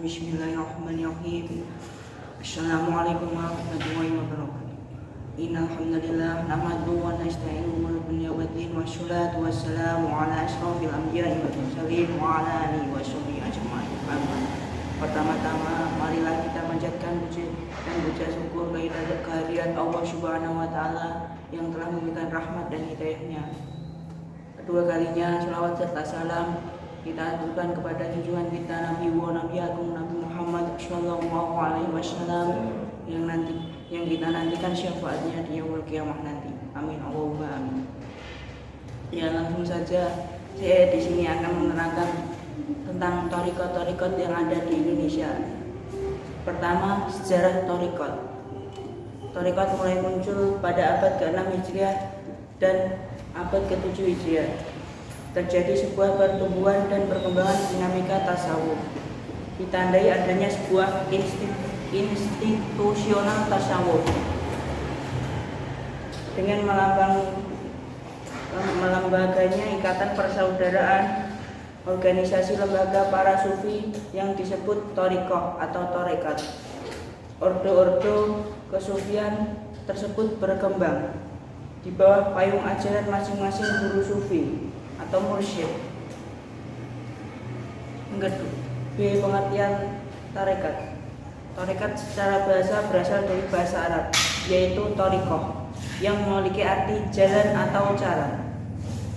Bismillahirrahmanirrahim. Assalamualaikum warahmatullahi wabarakatuh. Innal hamdalillah nahmaduhu wa nasta'inuhu wa nastaghfiruh wa sholatu wassalamu ala asyrofil anbiya'i wal mursalin wa ala alihi wa sahbihi ajma'in. Pertama-tama marilah kita manjatkan puji dan puja syukur kehadirat Allah Subhanahu wa taala yang telah memberikan rahmat dan hidayahnya. Kedua kalinya selawat serta salam kita aturkan kepada junjungan kita Nabi Agung Nabi Muhammad Shallallahu Alaihi Wasallam yang kita nantikan syafaatnya di yaumul qiyamah nanti. Amin Allahumma amin. Ya, langsung saja saya di sini akan menerangkan tentang thariqat-thariqat yang ada di Indonesia. Pertama, sejarah thariqat. Thariqat mulai muncul pada abad ke-6 Hijriah dan abad ke-7 Hijriah. Terjadi sebuah pertumbuhan dan perkembangan dinamika tasawuf, ditandai adanya sebuah institusional tasawuf dengan melambaganya ikatan persaudaraan, organisasi lembaga para sufi yang disebut thariqah atau tarekat. Ordo-ordo kesufian tersebut berkembang di bawah payung ajaran masing-masing guru sufi atau mursyid. Yang kedua, B. Pengertian tarekat. Tarekat secara bahasa berasal dari bahasa Arab, yaitu thariqah, yang memiliki arti jalan atau cara,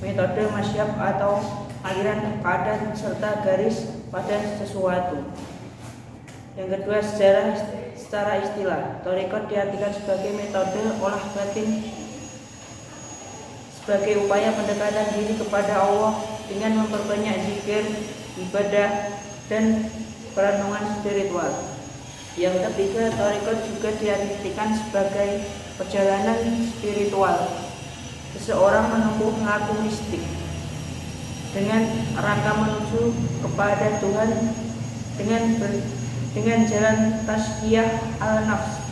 metode masyhab atau aliran padan serta garis pada sesuatu. Yang kedua, secara istilah, thariqah diartikan sebagai metode olah batin sebagai upaya pendekatan diri kepada Allah dengan memperbanyak zikir, ibadah, dan perenungan spiritual. Yang ketiga, thariqat juga diartikan sebagai perjalanan spiritual. Seseorang menempuh ngaku mistik dengan rangka menuju kepada Tuhan dengan jalan tazkiyah al-nafs.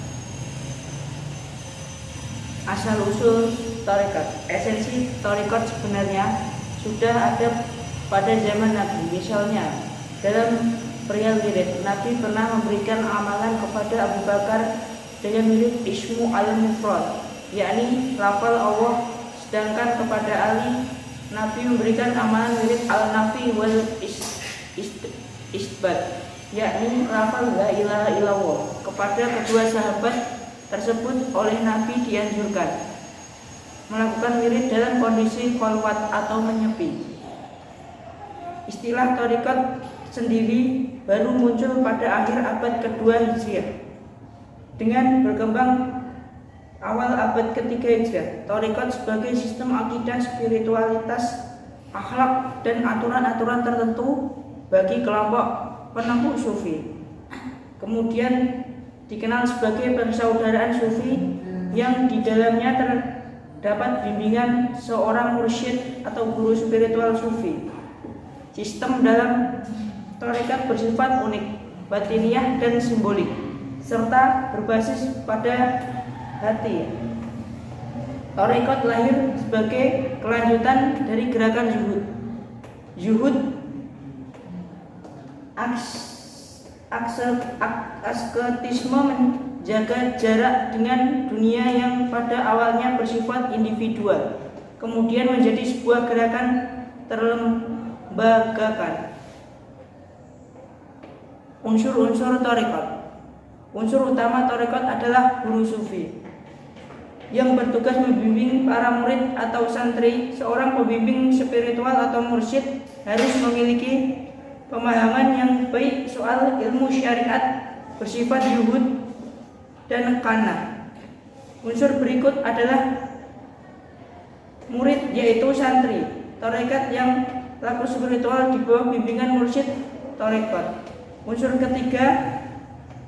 Asal-usul thariqat. Esensi thariqat sebenarnya sudah ada pada zaman Nabi. Misalnya, dalam perihal wirid, Nabi pernah memberikan amalan kepada Abu Bakar dengan wirid Ismu al-Mufrad, yakni lafal Allah, sedangkan kepada Ali, Nabi memberikan amalan wirid al-Nafi wal Isbat, yakni lafal la ilaha illallah. Kepada kedua sahabat tersebut oleh Nabi dianjurkan melakukan wirid dalam kondisi khalwat atau menyepi. Istilah thariqat sendiri baru muncul pada akhir abad kedua Hijriah. Dengan berkembang awal abad ketiga Hijriah, thariqat sebagai sistem akidah, spiritualitas, akhlak, dan aturan-aturan tertentu bagi kelompok penempuh sufi. Kemudian dikenal sebagai persaudaraan sufi yang di dalamnya terdapat bimbingan seorang mursyid atau guru spiritual sufi. Sistem dalam thariqat bersifat unik, batiniah dan simbolik, serta berbasis pada hati. Thariqat lahir sebagai kelanjutan dari gerakan zuhud. Zuhud asketisme menjaga jarak dengan dunia yang pada awalnya bersifat individual, kemudian menjadi sebuah gerakan terlembagakan. Unsur-unsur thariqat. Unsur utama thariqat adalah guru sufi yang bertugas membimbing para murid atau santri. Seorang pembimbing spiritual atau mursyid harus memiliki pemahaman yang baik soal ilmu syariat, bersifat zuhud dan qanaah. Unsur berikut adalah murid, yaitu santri thariqat yang laku spiritual di bawah bimbingan mursyid thariqat. Unsur ketiga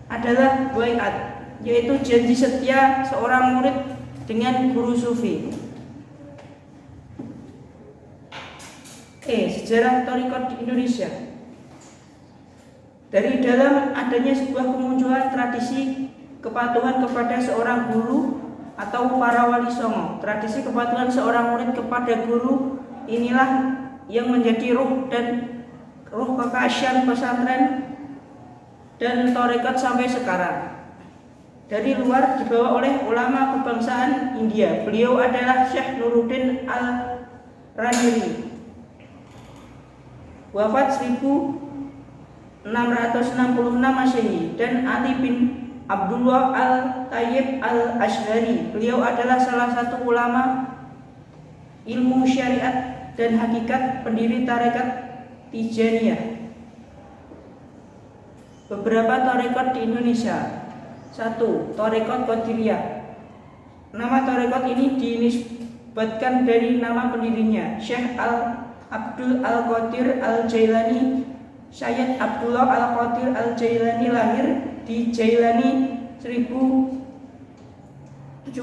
adalah baiat, yaitu janji setia seorang murid dengan guru sufi. Sejarah thariqat di Indonesia. Dari dalam adanya sebuah kemunculan tradisi kepatuhan kepada seorang guru atau para wali songo. Tradisi kepatuhan seorang murid kepada guru inilah yang menjadi ruh kekasian pesantren dan tarekat sampai sekarang. Dari luar dibawa oleh ulama kebangsaan India. Beliau adalah Syekh Nuruddin Al-Raniri. Wafat 1666 Masehi, dan Ali bin Abdullah Al-Tayyib Al-Ash'ari. Beliau adalah salah satu ulama ilmu syariat dan hakikat, pendiri tarekat Tijaniyah. Beberapa tarekat di Indonesia. 1. Tarekat Qadiriyah. Nama tarekat ini dinisbatkan dari nama pendirinya, Syekh Abdul Al-Qadir Al-Jailani. Syekh Abdullah Al-Qadir Al-Jailani lahir di Jailani 1077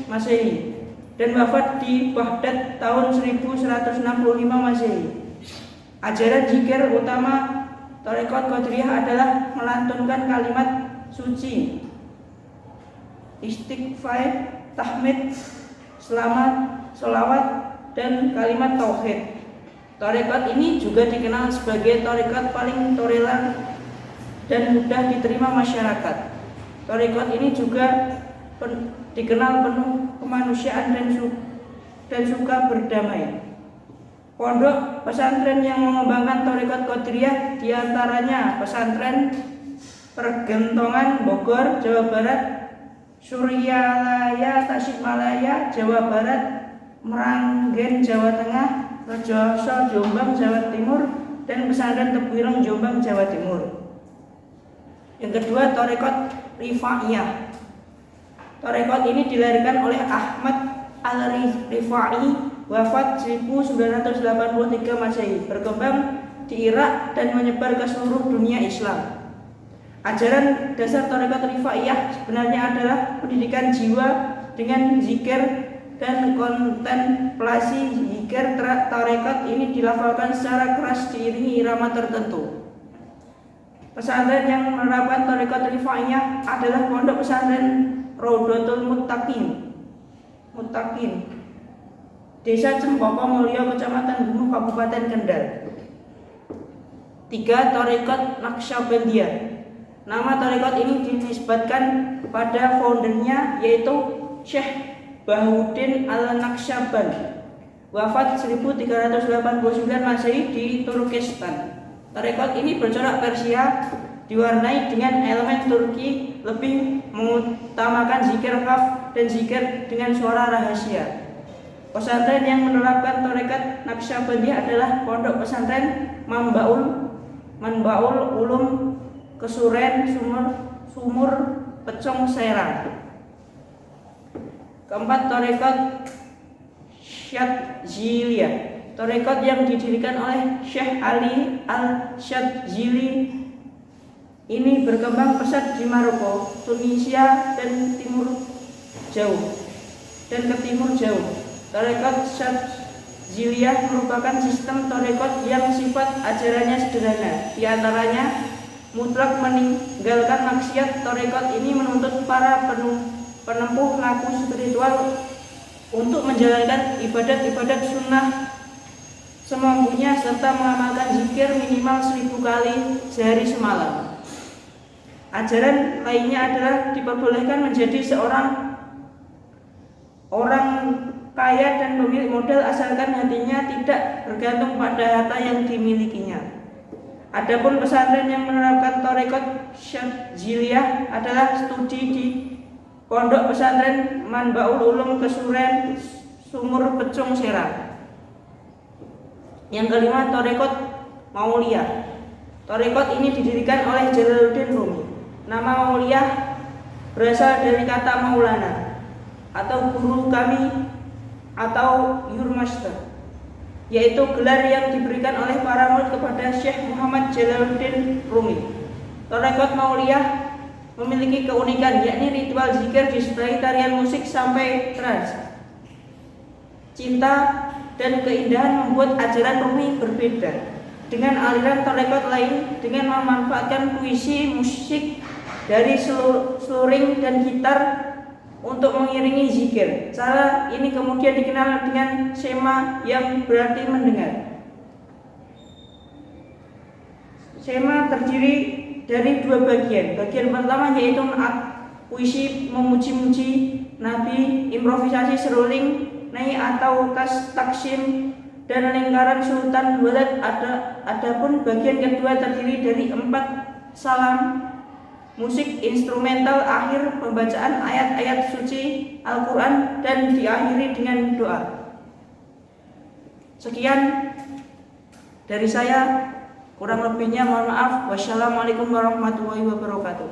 Masehi dan wafat di Baghdad tahun 1165 Masehi. Ajaran zikir utama tarekat Qadiriyah adalah melantunkan kalimat suci, istighfar, tahmid, selawat, dan kalimat tauhid. Tarekat ini juga dikenal sebagai tarekat paling toleran dan mudah diterima masyarakat. Tarekat ini juga dikenal penuh kemanusiaan dan suka berdamai. Pondok pesantren yang mengembangkan tarekat Qadiriyah diantaranya pesantren Pergentongan Bogor, Jawa Barat, Suryalaya Tasikmalaya, Jawa Barat, Meranggen, Jawa Tengah, Rejoso, Jombang, Jawa Timur, dan pesantren Tebuireng, Jombang, Jawa Timur. Yang kedua, tarekat Rifaiyah. Tarekat ini dilahirkan oleh Ahmad Al-Rifai, wafat 1983 Masehi, berkembang di Irak dan menyebar ke seluruh dunia Islam. Ajaran dasar tarekat Rifaiyah sebenarnya adalah pendidikan jiwa dengan zikir dan kontemplasi. Zikir tarekat ini dilafalkan secara keras diiringi irama tertentu. Pesantren yang menerapkan tarekat Rifaiyah adalah Pondok Pesantren Raudatul Muttaqin, Desa Cempaka Mulyo, Kecamatan Gumuh, Kabupaten Kendal. 3. Tarekat Naqsyabandiyah. Nama tarekat ini dinisbatkan pada foundernya, yaitu Syekh Bahuddin Al-Naqsyaband, wafat 1389 Masehi di Turkistan. Tarekat ini bercorak Persia, diwarnai dengan elemen Turki, lebih mengutamakan zikir khaf dan zikir dengan suara rahasia. Pesantren yang menerapkan tarekat Naqsyabandiyah adalah Pondok Pesantren Manbaul Ulum Kesuren Sumur Pecong Serang. 4. Tarekat Syadziliyah. Tarekat yang didirikan oleh Syekh Ali Al-Syadzili ini berkembang pesat di Maroko, Tunisia, dan ke timur jauh. Tarekat Syadziliyah merupakan sistem tarekat yang sifat ajarannya sederhana. Di antaranya mutlak meninggalkan maksiat. Tarekat ini menuntut para penempuh laku spiritual untuk menjalankan ibadat-ibadat sunnah semampunya serta mengamalkan zikir minimal 1000 kali sehari semalam. Ajaran lainnya adalah diperbolehkan menjadi seorang orang kaya dan pemilik modal asalkan hatinya tidak bergantung pada harta yang dimilikinya. Adapun pesantren yang menerapkan tarekat Syadziliyah adalah studi di Pondok Pesantren Manbaul Ulum Kesuren Sumur Pecung Serang. Yang kelima, tarekat Mauliyah. Tarekat ini didirikan oleh Jalaluddin Rumi. Nama Mauliyah berasal dari kata Maulana atau guru kami atau Your Master, yaitu gelar yang diberikan oleh para murid kepada Syekh Muhammad Jalaluddin Rumi. Tarekat Mauliyah memiliki keunikan, yakni ritual zikir disertai tarian musik sampai trans. Cinta dan keindahan membuat ajaran Rumi berbeda dengan aliran tarekat lain dengan memanfaatkan puisi, musik dari seluring dan gitar untuk mengiringi zikir. Cara ini kemudian dikenal dengan sema yang berarti mendengar. Sema terdiri dari dua bagian. Bagian pertama yaitu puisi memuji-muji Nabi, improvisasi seruling, nai atau taksim, dan lingkaran Sultan Walid. Adapun bagian kedua terdiri dari 4 salam, musik instrumental, akhir pembacaan ayat-ayat suci Al-Quran, dan diakhiri dengan doa. Sekian dari saya, kurang lebihnya mohon maaf. Wassalamualaikum warahmatullahi wabarakatuh.